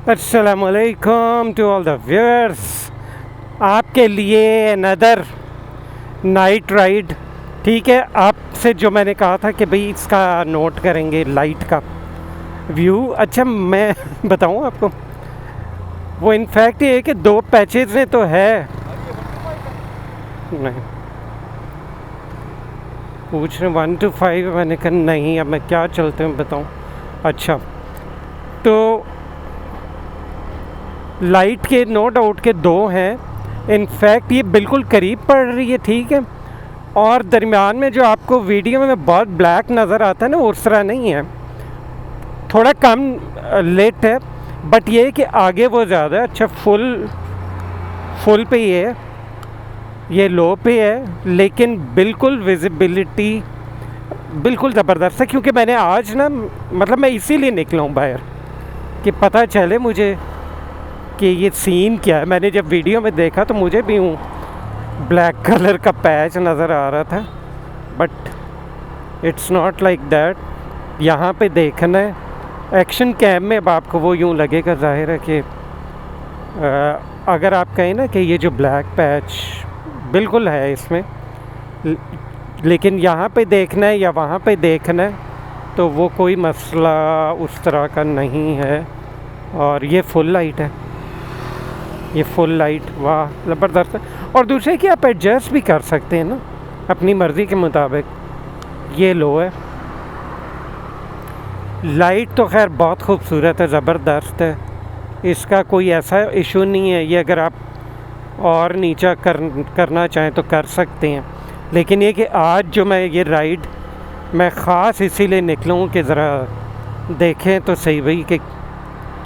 अस्सलामुअलैकुम to all the viewers. आपके लिए अनदर नाइट राइड। ठीक है, आपसे जो मैंने कहा था कि भाई इसका नोट करेंगे लाइट का व्यू। अच्छा, मैं बताऊं आपको, वो इनफैक्ट ये है कि 2 पैचेज में तो है नहीं पूछ रहे 1 to 5। मैंने कहा नहीं, अब मैं क्या चलते हैं बताऊं। अच्छा, तो लाइट के नो डाउट के 2 हैं। इनफैक्ट ये बिल्कुल करीब पड़ रही है, ठीक है। और दरमियान में जो आपको वीडियो में बहुत ब्लैक नज़र आता है ना, उस तरह नहीं है, थोड़ा कम लेट है। बट ये कि आगे वो ज़्यादा है। अच्छा, फुल पे ये लो पे है, लेकिन बिल्कुल विजिबिलिटी बिल्कुल ज़बरदस्त है। क्योंकि मैंने आज ना, मतलब मैं इसीलिए निकला हूँ बाहर कि पता चले मुझे कि ये सीन क्या है। मैंने जब वीडियो में देखा तो मुझे भी ब्लैक कलर का पैच नज़र आ रहा था, but it's not like that. यहाँ पे देखना है एक्शन कैम में, अब आपको वो यूँ लगेगा ज़ाहिर है कि अगर आप कहें ना कि ये जो ब्लैक पैच बिल्कुल है इसमें, लेकिन यहाँ पे देखना है या वहाँ पे देखना है तो वो कोई मसला उस तरह का नहीं है। और ये फुल लाइट है, ये फुल लाइट, वाह ज़बरदस्त है। और दूसरे कि आप एडजस्ट भी कर सकते हैं ना अपनी मर्ज़ी के मुताबिक। ये लो है लाइट तो खैर बहुत खूबसूरत है, ज़बरदस्त है, इसका कोई ऐसा इशू नहीं है। ये अगर आप और नीचा करना चाहें तो कर सकते हैं। लेकिन ये कि आज जो मैं ये राइड मैं ख़ास इसीलिए निकला हूँ कि ज़रा देखें तो सही भाई कि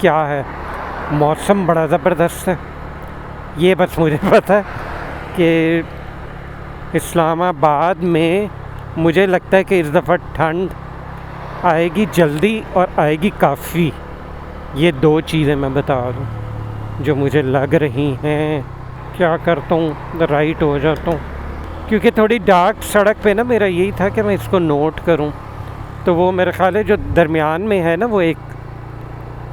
क्या है। मौसम बड़ा ज़बरदस्त है। ये बस मुझे पता है कि इस्लामाबाद में मुझे लगता है कि इस दफ़ा ठंड आएगी जल्दी और आएगी काफ़ी। ये 2 चीज़ें मैं बता दूँ जो मुझे लग रही हैं। क्या करता हूँ, राइट हो जाता हूँ, क्योंकि थोड़ी डार्क सड़क पे ना मेरा यही था कि मैं इसको नोट करूँ। तो वो मेरे ख्याल है जो दरमियान में है ना, वो एक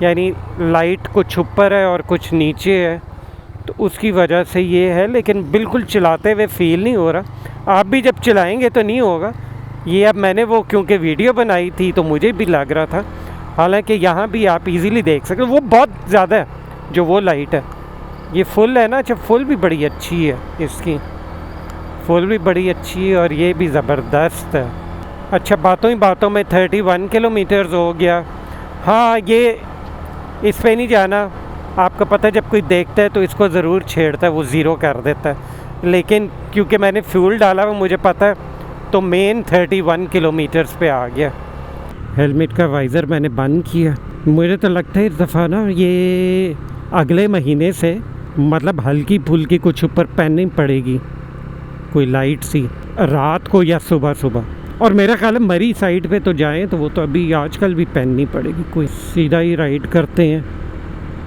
यानी लाइट कुछ ऊपर है और कुछ नीचे है, तो उसकी वजह से ये है। लेकिन बिल्कुल चलाते हुए फ़ील नहीं हो रहा। आप भी जब चलाएंगे तो नहीं होगा ये। अब मैंने वो क्योंकि वीडियो बनाई थी तो मुझे भी लग रहा था, हालांकि यहाँ भी आप इजीली देख सकते हो। वो बहुत ज़्यादा है जो वो लाइट है, ये फुल है ना। अच्छा, फुल भी बड़ी अच्छी है, इसकी फुल भी बड़ी अच्छी है और ये भी ज़बरदस्त है। अच्छा, बातों ही बातों में 31 किलोमीटर्स हो गया। हाँ, ये इस पे नहीं जाना। आपको पता है जब कोई देखता है तो इसको ज़रूर छेड़ता है, वो ज़ीरो कर देता है। लेकिन क्योंकि मैंने फ्यूल डाला वो मुझे पता है, तो मेन 31 किलोमीटर्स पे आ गया। हेलमेट का वाइज़र मैंने बंद किया। मुझे तो लगता है इस दफ़ा ना ये अगले महीने से मतलब हल्की फुल्की कुछ ऊपर पहननी पड़ेगी, कोई लाइट सी रात को या सुबह सुबह। और मेरा ख्याल है मरी साइड पे तो जाएं तो वो तो अभी आजकल भी पहननी पड़ेगी। कोई सीधा ही राइड करते हैं।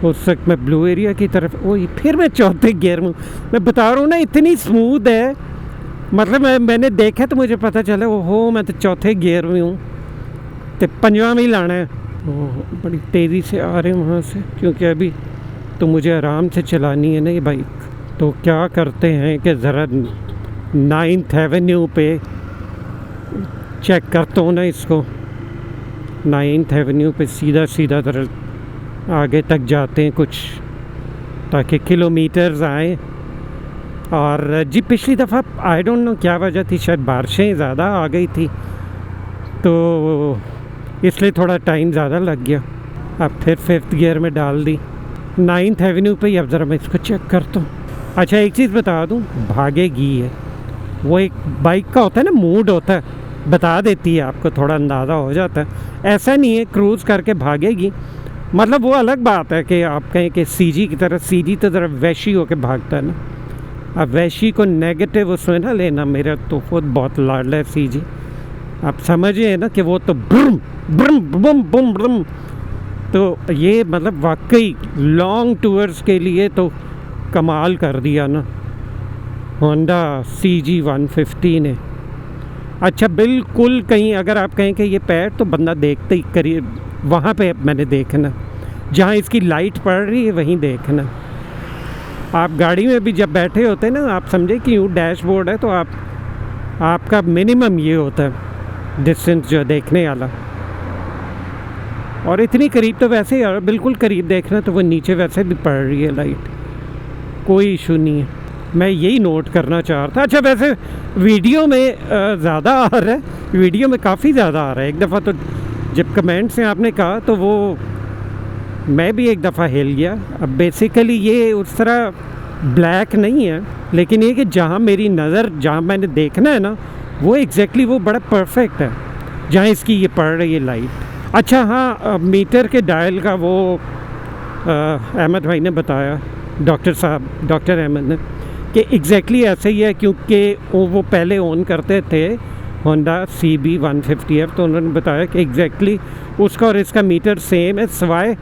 उस वक्त मैं ब्लू एरिया की तरफ, वही फिर मैं चौथे गियर में। मैं बता रहा हूँ ना, इतनी स्मूथ है, मतलब मैंने देखा तो मुझे पता चला ओहो मैं तो चौथे गियर में हूँ, तो 5वां में ही लाना है। बड़ी तेज़ी से आ रहे हैं वहाँ से, क्योंकि अभी तो मुझे आराम से चलानी है ना ये बाइक। तो क्या करते हैं कि ज़रा 9th एवेन्यू पे चेक करता हूँ ना इसको। 9th एवेन्यू पे सीधा सीधा तरह आगे तक जाते हैं कुछ, ताकि किलोमीटर्स आए। और जी पिछली दफ़ा आई डोंट नो क्या वजह थी, शायद बारिशें ज़्यादा आ गई थी तो इसलिए थोड़ा टाइम ज़्यादा लग गया। अब फिर 5th गियर में डाल दी 9th एवेन्यू पे ही। अब ज़रा मैं इसको चेक करता हूँ। अच्छा, एक चीज़ बता दूँ, भागेगी है। वो एक बाइक का होता है ना, मूड होता है, बता देती है आपको, थोड़ा अंदाज़ा हो जाता है। ऐसा नहीं है क्रूज़ करके भागेगी, मतलब वो अलग बात है कि आप कहें कि सीजी की तरह। सीजी तो ज़रा वैशी होकर भागता है ना। अब वैशी को नेगेटिव उसमें ना लेना, मेरा तो खुद बहुत लाडला है सीजी। आप समझिए ना कि वो तो ब्रुम ब्रुम बुम बुम ब्रुम। तो ये मतलब वाकई लॉन्ग टूर्स के लिए तो कमाल कर दिया ना होंडा CG 150 ने। अच्छा, बिल्कुल कहीं अगर आप कहें कि ये पैर तो बंदा देखते ही करिए, वहाँ पे मैंने देखना जहाँ इसकी लाइट पड़ रही है वहीं देखना। आप गाड़ी में भी जब बैठे होते हैं ना, आप समझे कि यूँ डैशबोर्ड है तो आपका मिनिमम ये होता है डिस्टेंस जो देखने वाला। और इतनी करीब तो वैसे ही, बिल्कुल करीब देखना तो वो नीचे वैसे भी पड़ रही है लाइट, कोई इशू नहीं है। मैं यही नोट करना चाह रहा था। अच्छा वैसे वीडियो में ज़्यादा आ रहा है, वीडियो में काफ़ी ज़्यादा आ रहा है। एक दफ़ा तो जब कमेंट से आपने कहा तो वो मैं भी एक दफ़ा हिल गया। अब बेसिकली ये उस तरह ब्लैक नहीं है, लेकिन ये कि जहाँ मेरी नज़र, जहाँ मैंने देखना है ना, वो एग्जैक्टली वो बड़ा परफेक्ट है जहाँ इसकी ये पड़ रही है लाइट। अच्छा हाँ, मीटर के डायल का वो अहमद भाई ने बताया, डॉक्टर साहब, डॉक्टर अहमद ने, कि एग्जैक्टली ऐसे ही है, क्योंकि वो पहले ऑन करते थे होंडा CB150F, तो उन्होंने बताया कि एग्जैक्टली उसका और इसका मीटर सेम है, सिवाय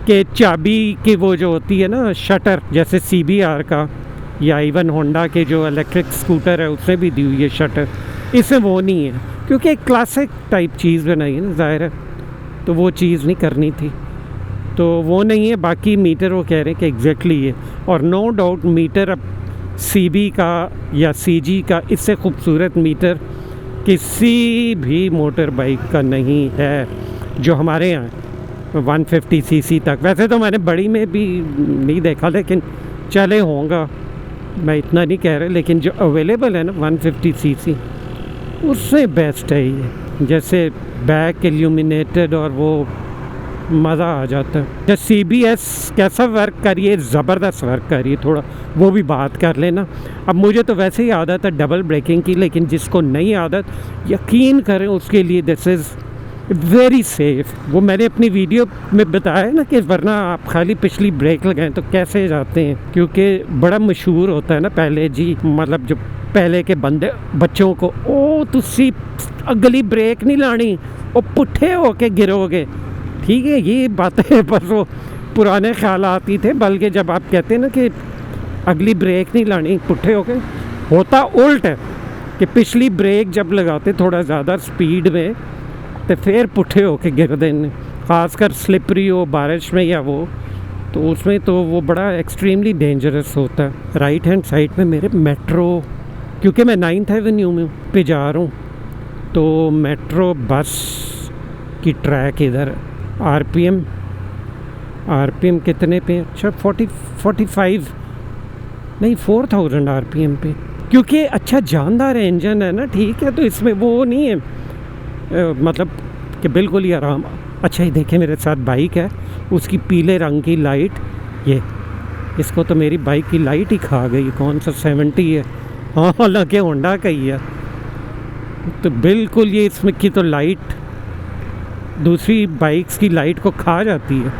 कि चाबी की वो जो होती है ना शटर, जैसे CBR का या इवन होंडा के जो इलेक्ट्रिक स्कूटर है उसमें भी दी हुई है शटर, इसमें वो नहीं है, क्योंकि एक क्लासिक टाइप चीज़ बनाई है ना, ज़ाहिर है, तो वो चीज़ नहीं करनी थी, तो वो नहीं है। बाकी मीटर वो कह रहे हैं कि एग्जैक्टली ये, और नो डाउट मीटर अब CB का या CG का इससे खूबसूरत मीटर किसी भी मोटर बाइक का नहीं है जो हमारे यहाँ 150cc तक। वैसे तो मैंने बड़ी में भी नहीं देखा, लेकिन चले होंगे, मैं इतना नहीं कह रहा, लेकिन जो अवेलेबल है ना 150cc उससे बेस्ट है ये। जैसे बैक इल्यूमिनेटेड और वो मज़ा आ जाता है। जैसे CBS कैसा वर्क करिए, ज़बरदस्त वर्क करिए, थोड़ा वो भी बात कर लेना। अब मुझे तो वैसे ही आदत है डबल ब्रेकिंग की, लेकिन जिसको नहीं आदत, यकीन करें उसके लिए दिस इज़ वेरी सेफ़। वो मैंने अपनी वीडियो में बताया ना कि वरना आप खाली पिछली ब्रेक लगाएं तो कैसे जाते हैं, क्योंकि बड़ा मशहूर होता है ना पहले जी, मतलब जो पहले के बंदे बच्चों को, ओ तुसी अगली ब्रेक नहीं लानी, ओ पुट्ठे होके गिरोगे। ठीक है, ये बातें बस वो पुराने ख्याल आती थे, बल्कि जब आप कहते हैं ना कि अगली ब्रेक नहीं लानी पुट्ठे होके, होता उल्ट है कि पिछली ब्रेक जब लगाते थोड़ा ज़्यादा स्पीड में तो फिर पुट्ठे होके गिर देने, ख़ासकर स्लिपरी हो बारिश में या वो, तो उसमें तो वो बड़ा एक्सट्रीमली डेंजरस होता है। राइट हैंड साइड में मेरे मेट्रो, क्योंकि मैं 9th एवेन्यू में पे जा रहा हूँ, तो मेट्रो बस की ट्रैक इधर RPM कितने पे? अच्छा 45 नहीं 4000 RPM पे, क्योंकि अच्छा जानदार इंजन है ना, ठीक है, तो इसमें वो नहीं है मतलब कि बिल्कुल ही आराम। अच्छा ये देखिए मेरे साथ बाइक है, उसकी पीले रंग की लाइट, ये इसको तो मेरी बाइक की लाइट ही खा गई। कौन सा 70 है, हाँ हालांकि होंडा का ही है, तो बिल्कुल ये इसमें की तो लाइट दूसरी बाइक्स की लाइट को खा जाती है।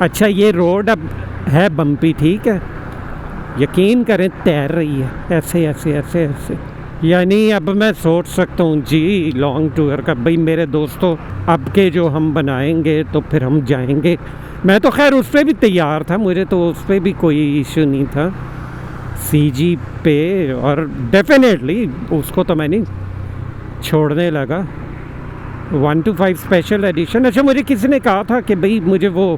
अच्छा ये रोड अब है बम्पी, ठीक है, यकीन करें तैर रही है ऐसे ऐसे ऐसे ऐसे, यानी अब मैं सोच सकता हूँ जी लॉन्ग टूर का, भाई मेरे दोस्तों अब के जो हम बनाएंगे तो फिर हम जाएंगे। मैं तो खैर उस पर भी तैयार था, मुझे तो उस पर भी कोई इशू नहीं था CG पे, और डेफिनेटली उसको तो मैं नहीं छोड़ने लगा। 125 स्पेशल एडिशन। अच्छा मुझे किसी ने कहा था कि भाई मुझे वो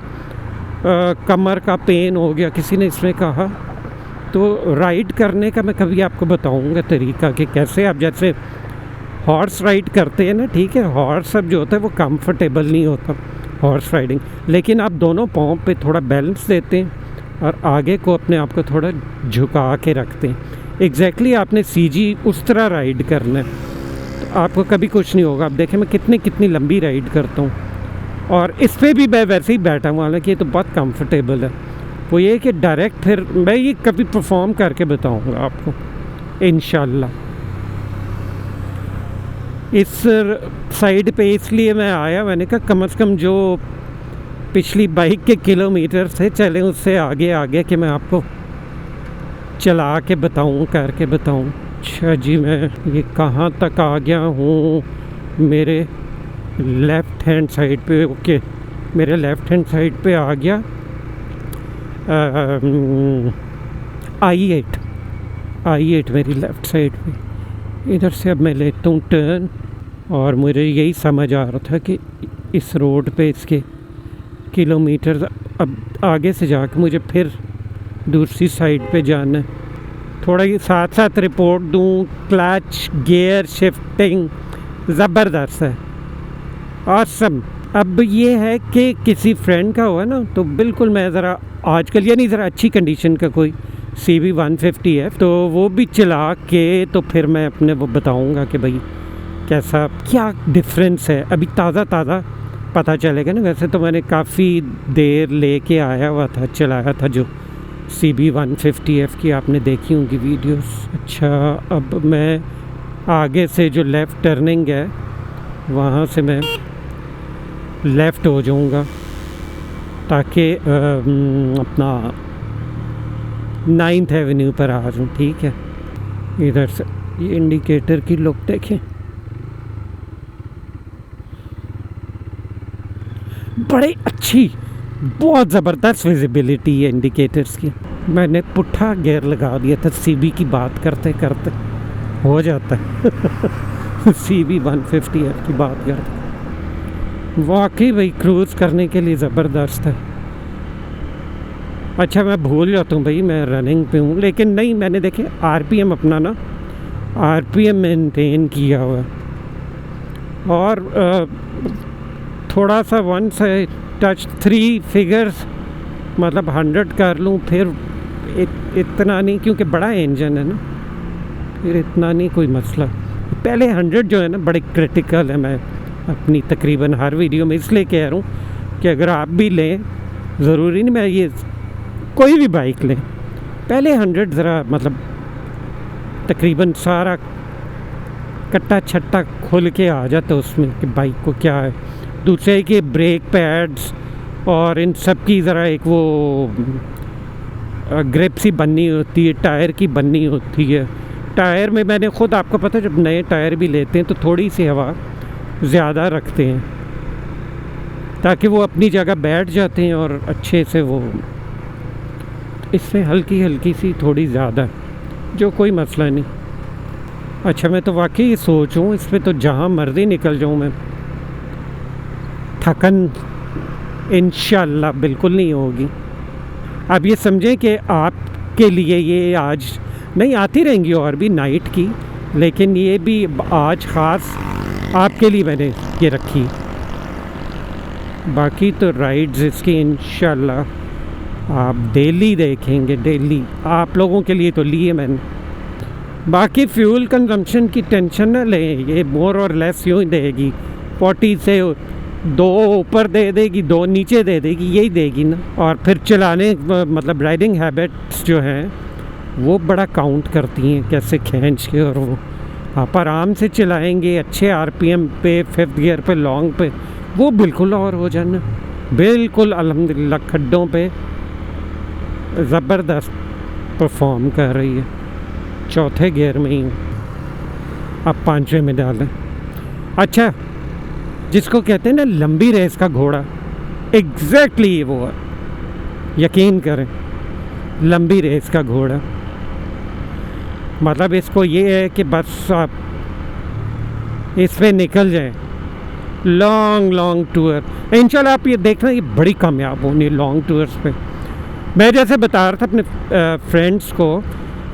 कमर का पेन हो गया, किसी ने इसमें कहा, तो राइड करने का मैं कभी आपको बताऊंगा तरीका कि कैसे आप जैसे हॉर्स राइड करते हैं ना, ठीक है, हॉर्स सब जो होता है वो कंफर्टेबल नहीं होता हॉर्स राइडिंग, लेकिन आप दोनों पाँव पे थोड़ा बैलेंस देते हैं और आगे को अपने आप को थोड़ा झुका के रखते हैं। एग्जैक्टली आपने CG उस तरह राइड करना है, तो आपको कभी कुछ नहीं होगा। आप देखें मैं कितनी लंबी राइड करता हूँ, और इस पर भी मैं वैसे ही बैठा हूँ, हालांकि ये तो बहुत कंफर्टेबल है। वो ये कि डायरेक्ट फिर मैं ये कभी परफॉर्म करके बताऊँगा आपको इंशाल्लाह। इस साइड पे इसलिए मैं आया, मैंने कहा कम से कम जो पिछली बाइक के किलोमीटर से चले उससे आगे आगे कि मैं आपको चला के बताऊँ, करके बताऊँ। अच्छा जी मैं ये कहाँ तक आ गया हूँ? मेरे लेफ़्ट हैंड साइड पे, ओके मेरे लेफ़्ट हैंड साइड पे आ गया I8 मेरी लेफ़्ट साइड पे। इधर से अब मैं लेता हूँ टर्न, और मुझे यही समझ आ रहा था कि इस रोड पे इसके किलोमीटर अब आगे से जाके मुझे फिर दूसरी साइड पे जाना है। थोड़ा ही साथ साथ रिपोर्ट दूँ, क्लच गियर शिफ्टिंग ज़बरदस्त है, ऑसम। अब ये है कि किसी फ्रेंड का हुआ ना तो बिल्कुल मैं ज़रा आजकल यानी ज़रा अच्छी कंडीशन का कोई CB 150 है तो वो भी चला के तो फिर मैं अपने वो बताऊंगा कि भाई कैसा क्या डिफरेंस है। अभी ताज़ा पता चलेगा ना। वैसे तो मैंने काफ़ी देर लेके आया हुआ था, चलाया था जो CB 150F की आपने देखी होंगी वीडियोस। अच्छा, अब मैं आगे से जो लेफ़्ट टर्निंग है वहाँ से मैं लेफ़्ट हो जाऊँगा ताकि अपना 9th एवेन्यू पर आ जाऊँ। ठीक है, इधर से ये इंडिकेटर की लुक देखें, बड़ी अच्छी, बहुत ज़बरदस्त विजिबिलिटी है इंडिकेटर्स की। मैंने पुट्ठा गियर लगा दिया था, CB की बात करते करते हो जाता है CB 150F की बात करते, वाकई भाई क्रूज़ करने के लिए ज़बरदस्त है। अच्छा, मैं भूल जाता हूँ भाई मैं रनिंग पे हूँ, लेकिन नहीं, मैंने देखे RPM अपना ना RPM मेंटेन किया हुआ और थोड़ा सा वन से टच 3 फिगर्स मतलब 100 कर लूँ फिर इतना नहीं, क्योंकि बड़ा इंजन है ना, फिर इतना नहीं कोई मसला। पहले 100 जो है ना बड़े क्रिटिकल है। मैं अपनी तकरीबन हर वीडियो में इसलिए कह रहा हूँ कि अगर आप भी लें, ज़रूरी नहीं मैं ये कोई भी बाइक लें, पहले 100 ज़रा मतलब तकरीबन सारा कट्टा छट्टा खोल के आ जाता उसमें कि बाइक को क्या है। दूसरे कि ब्रेक पैड्स और इन सब की ज़रा एक वो ग्रिप सी बननी होती है, टायर की बननी होती है। टायर में मैंने ख़ुद, आपको पता है जब नए टायर भी लेते हैं तो थोड़ी सी हवा ज़्यादा रखते हैं ताकि वो अपनी जगह बैठ जाते हैं और अच्छे से वो, इससे हल्की सी थोड़ी ज़्यादा, जो कोई मसला नहीं। अच्छा, मैं तो वाकई सोचूं इस पर तो जहाँ मर्ज़ी निकल जाऊँ मैं, थकन इंशाल्लाह बिल्कुल नहीं होगी। अब ये समझें कि आपके लिए ये आज नहीं आती रहेंगी और भी नाइट की, लेकिन ये भी आज ख़ास आपके लिए मैंने ये रखी। बाकी तो राइड्स इसकी इंशाल्लाह आप डेली देखेंगे, डेली आप लोगों के लिए तो लिए मैंने। बाकी फ्यूल कंजम्पशन की टेंशन ना लें, ये मोर और लेस यूँ ही देगी, 40 से 2 ऊपर दे देगी, 2 नीचे दे देगी, यही देगी ना। और फिर चलाने मतलब राइडिंग हैबिट्स जो हैं वो बड़ा काउंट करती हैं, कैसे खींच के, और वो आप आराम से चलाएंगे अच्छे RPM पे, 5th गियर पे, लॉन्ग पे, वो बिल्कुल और हो जाना, बिल्कुल अल्हम्दुलिल्लाह खड्डों पे ज़बरदस्त परफॉर्म कर रही है। 4थे गियर में ही अब 5वें में डालें। अच्छा, जिसको कहते हैं ना लंबी रेस का घोड़ा, एग्जैक्टली वो है, यकीन करें, लंबी रेस का घोड़ा। मतलब इसको ये है कि बस आप इस पे निकल जाएं, लॉन्ग टूर इंशाल्लाह आप ये देखना, ये बड़ी कामयाब होनी लॉन्ग टूर्स पे। मैं जैसे बता रहा था अपने फ्रेंड्स को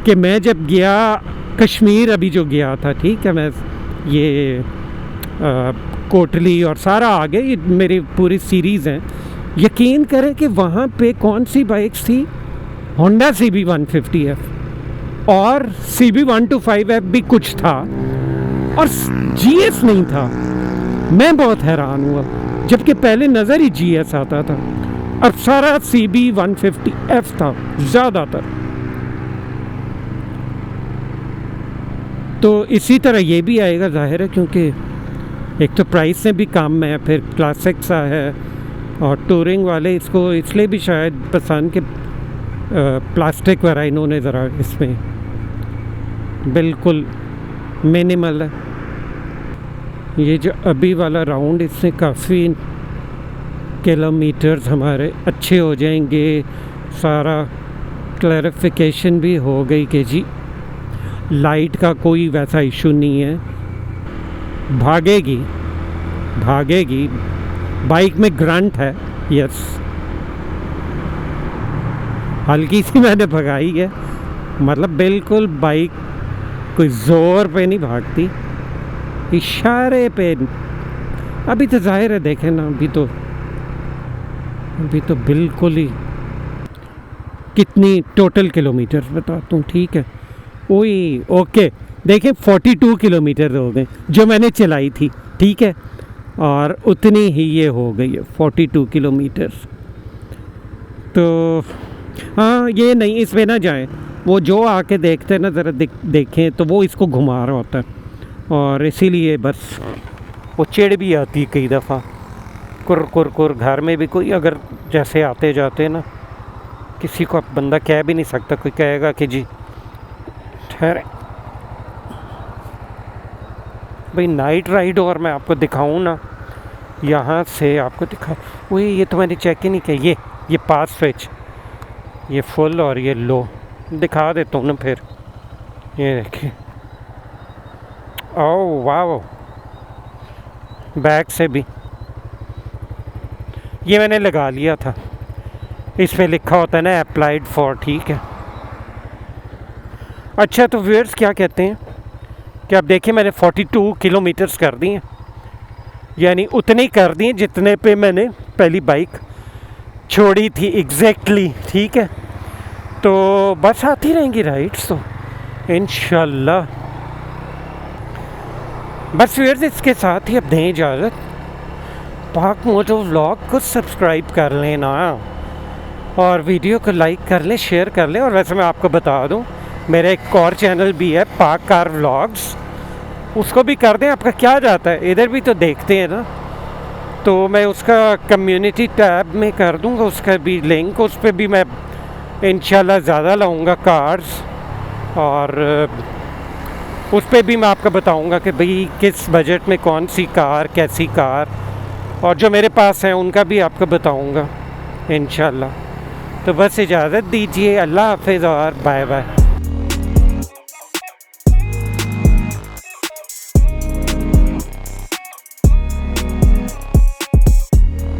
कि मैं जब गया कश्मीर, अभी जो गया था, ठीक है, मैं ये कोटली और सारा आगे, ये मेरी पूरी सीरीज़ हैं, यकीन करें कि वहाँ पे कौन सी बाइक्स थी, होंडा CB 150F और CB 125F भी कुछ था और GS नहीं था। मैं बहुत हैरान हुआ, जबकि पहले नज़र ही GS आता था, अब सारा CB 150F था ज़्यादातर। तो इसी तरह ये भी आएगा ज़ाहिर है, क्योंकि एक तो प्राइस से भी कम है, फिर क्लासिक सा है, और टूरिंग वाले इसको इसलिए भी शायद पसंद कि प्लास्टिक वगैरह इन्होंने ज़रा इसमें बिल्कुल मिनिमल है। ये जो अभी वाला राउंड, इससे काफ़ी किलोमीटर्स हमारे अच्छे हो जाएंगे। सारा क्लैरिफिकेशन भी हो गई कि जी लाइट का कोई वैसा इशू नहीं है, भागेगी। बाइक में ग्रंट है, यस, हल्की सी मैंने भगाई है, मतलब बिल्कुल बाइक कोई ज़ोर पे नहीं भागती, इशारे पे। अभी तो जाहिर है, देखें ना, अभी तो बिल्कुल ही। कितनी टोटल किलोमीटर बताता हूँ, ठीक है। ओए ओके, देखिए 42 किलोमीटर हो गए जो मैंने चलाई थी, ठीक है, और उतनी ही ये हो गई है 42 किलोमीटर। तो हाँ, ये नहीं, इसमें ना जाएं, वो जो आके देखते हैं ना, ज़रा देखें तो वो इसको घुमा रहा होता है, और इसीलिए बस वो चिढ़ भी आती है कई दफ़ा। कुर कुर कुर, घर में भी कोई अगर जैसे आते जाते ना, किसी को बंदा कह भी नहीं सकता, कोई कहेगा कि जी ठहरे भाई, नाइट राइड। और मैं आपको दिखाऊं ना, यहाँ से आपको दिखा, वही ये तो मैंने चेक ही नहीं किया, ये पास स्विच, ये फुल और ये लो, दिखा देता हूँ ना फिर। ये देखिए, ओह वाह, बैक से भी ये मैंने लगा लिया था, इस पे लिखा होता है ना अप्लाइड फॉर, ठीक है। अच्छा, तो व्यूअर्स क्या कहते हैं कि आप देखिए, मैंने 42 किलोमीटर्स कर दी हैं, यानी उतनी कर दी जितने पे मैंने पहली बाइक छोड़ी थी एग्जैक्टली, ठीक है। तो बस आती रहेंगी राइड्स तो इंशाल्लाह। बस व्यूअर्स, इसके साथ ही अब दें इजाज़त। पाक मोटो व्लॉग को सब्सक्राइब कर लेना, और वीडियो को लाइक कर लें, शेयर कर लें। और वैसे मैं आपको बता दूं, मेरा एक और चैनल भी है, पाक कार व्लॉग्स, उसको भी कर दें। आपका क्या जाता है, इधर भी तो देखते हैं ना, तो मैं उसका कम्युनिटी टैब में कर दूंगा उसका भी लिंक, उस पर भी मैं इंशाल्लाह ज़्यादा लाऊंगा कार्स, और उस पर भी मैं आपको बताऊंगा कि भाई किस बजट में कौन सी कार, कैसी कार, और जो मेरे पास हैं उनका भी आपको बताऊंगा इंशाल्लाह। तो बस इजाज़त दीजिए, अल्लाह हाफ़िज़ और बाय बाय।